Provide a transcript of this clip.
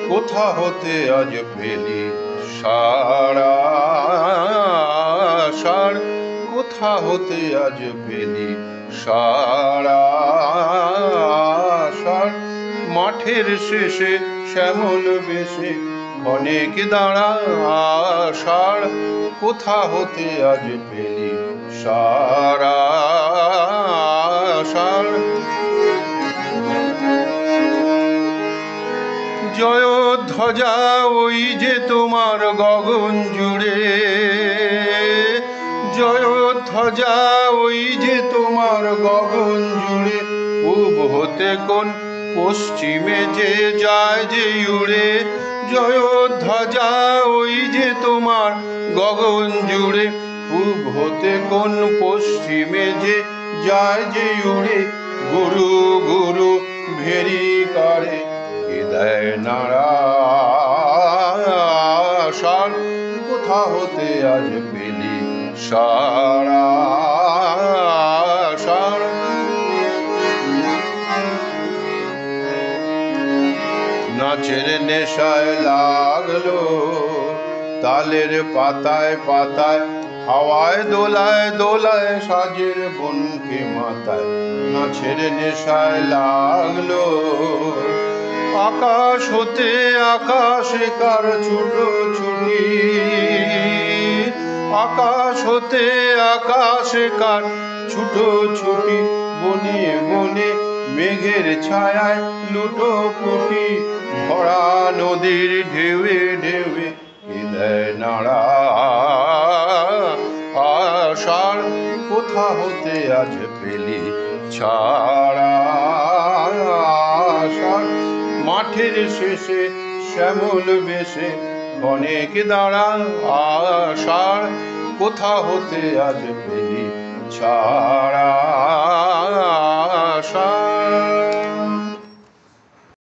কোথা হতে আজ পেলি সারা সার, কোথা হতে আজ পেলি সারা সার। মাঠের শেষে শ্যামল বেশে অনেক দাঁড়া সার, কোথা হতে আজ পেলি সারা সার। জয় ধ্বজা ওই যে তোমার গগন জুড়ে, জয় ধ্বজা ওই যে তোমার গগন জুড়ে। পূব হতে কোন পশ্চিমে যে যায় যে উড়ে, জয় ধ্বজা ওই যে তোমার গগন জুড়ে। পূব হতে কোন পশ্চিমে যে যায় যে উড়ে। গুরু গুরু ভেরি করে দেয় নাড়া সার, কোথা হতে আজ পেলি সারা সার। নাচের নেশায় লাগলো তালের পাতায় পাতায়, হাওয়ায় দোলায় দোলায় সাজের বনকে মাথায়। নাচের নেশায় লাগলো আকাশ হতে আকাশে কার ছুটো ছুটি, আকাশ হতে আকাশে কার ছুটো ছুটি। বনে বনে মেঘের ছায়ায় লুটো পুটি, ভরা নদীর ঢেউয়ে ঢেউয়ে দেয় নাড়া সার, কোথা হতে আজ পেলি ছাড়া সার। মাঠের শেষে শ্যামল বেশে অনেক দাঁড়া সার, কোথা হতে আজ পেলি ছাড়া।